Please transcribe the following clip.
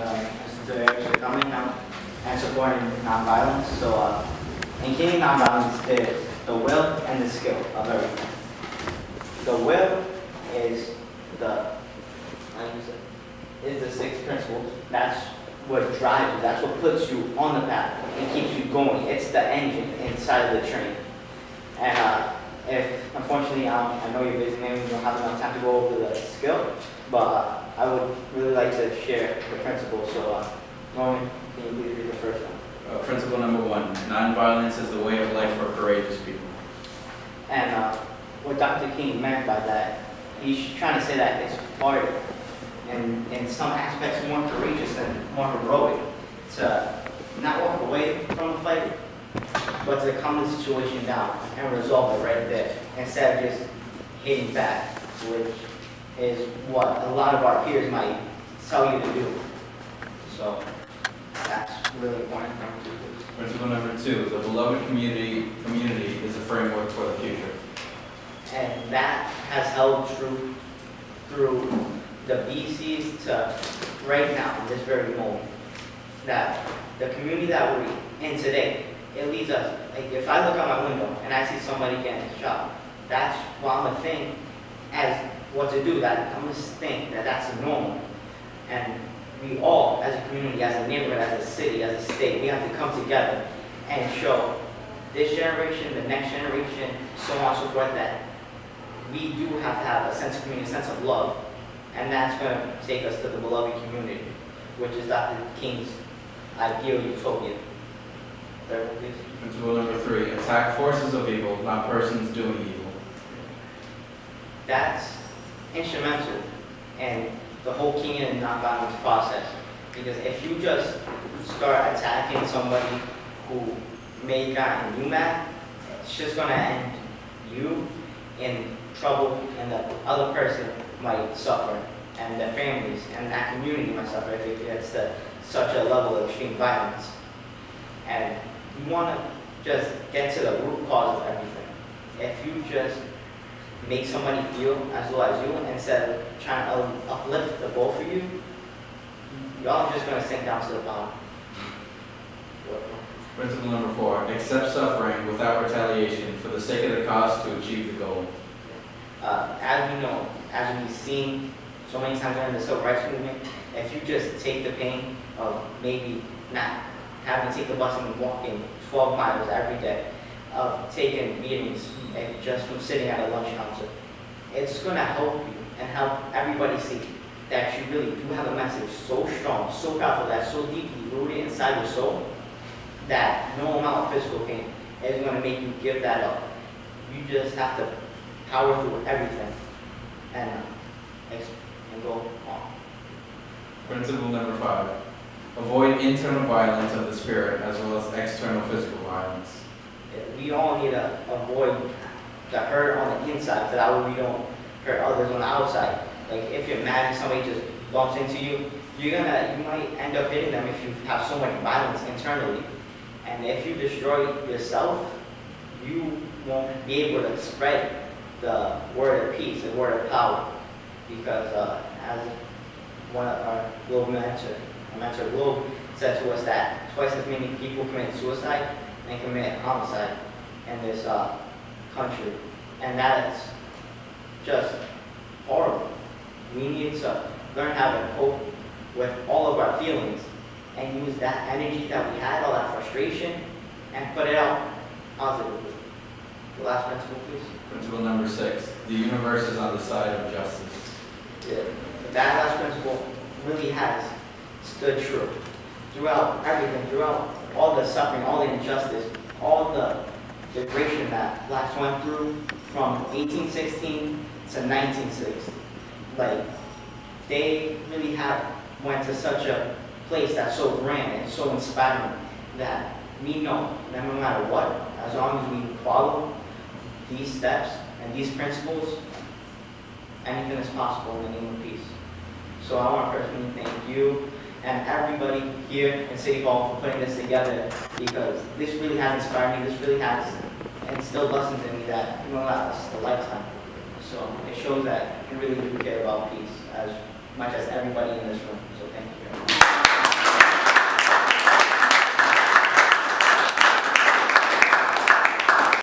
Mr. Tavaras for coming out and supporting nonviolence. So, in Kingian nonviolence, there's the will and the skill of everything. The will is the six principles. That's what drives you. That's what puts you on the path and keeps you going. It's the engine inside of the train. And if unfortunately, I know you're busy, maybe you don't have enough time to go over the skill, but I would really like to share the principles. So, Norman, can you please read the first one? Principle number 1, nonviolence is the way of life for courageous people. And what Dr. King meant by that, he's trying to say that it's harder and in some aspects more courageous and more heroic to not walk away from a fight, but to calm the situation down and resolve it right there instead of just hitting back, which is what a lot of our peers might tell you to do. So that's really important. Principle number 2, the beloved community is a framework for the future. And that has held true through the BCs to right now, in this very moment. That the community that we're in today, it leads us, like if I look out my window and I see somebody getting shot, that's what I'm gonna think as what to do. That I'm gonna think that that's normal. And we all, as a community, as a neighborhood, as a city, as a state, we have to come together and show this generation, the next generation, so on and so forth, that we do have to have a sense of community, a sense of love. And that's going to take us to the beloved community, which is Dr. King's ideal utopia. Third one, please. Principle number 3, attack forces of evil, not persons doing evil. That's instrumental in the whole Kingian and nonviolence process. Because if you just start attacking somebody who may gotten you mad, it's just going to end you in trouble, and the other person might suffer, and their families and that community might suffer if it gets to such a level of extreme violence. And you want to just get to the root cause of everything. If you just make somebody feel as low as you, instead of trying to uplift the both of you, y'all are just going to sink down to the bottom. Principle number 4, accept suffering without retaliation for the sake of the cause to achieve the goal. As we know, as we've seen so many times during the civil rights movement, if you just take the pain of maybe not having to take the bus and walking 12 miles every day, of taking meetings just from sitting at a lunch counter, it's going to help you and help everybody see that you really do have a message so strong, so powerful, that's so deeply rooted inside your soul, that no amount of physical pain is going to make you give that up. You just have to power through everything and go on. Principle number 5, avoid internal violence of the spirit as well as external physical violence. We all need to avoid the hurt on the inside so that way we don't hurt others on the outside. Like if you're mad and somebody just bumps into you, you might end up hitting them if you have so much violence internally. And if you destroy yourself, you won't be able to spread the word of peace, the word of power. Because as one of our global mentor Globe said to us that twice as many people commit suicide than commit homicide in this country. And that's just horrible. We need to learn how to cope with all of our feelings and use that energy that we had, all that frustration, and put it out positively. The last principle, please. Principle number 6, the universe is on the side of justice. Yeah. That last principle really has stood true throughout everything, throughout all the suffering, all the injustice, all the degradation that blacks went through from 1816 to 1960. Like, they really went to such a place that's so grand and so inspiring that we know that no matter what, as long as we follow these steps and these principles, anything is possible in the name of peace. So I want to personally thank you and everybody here in City Hall for putting this together, because this really has inspired me. This really has instilled lessons in me that will last a lifetime. So it shows that you really do care about peace as much as everybody in this room. So thank you very much.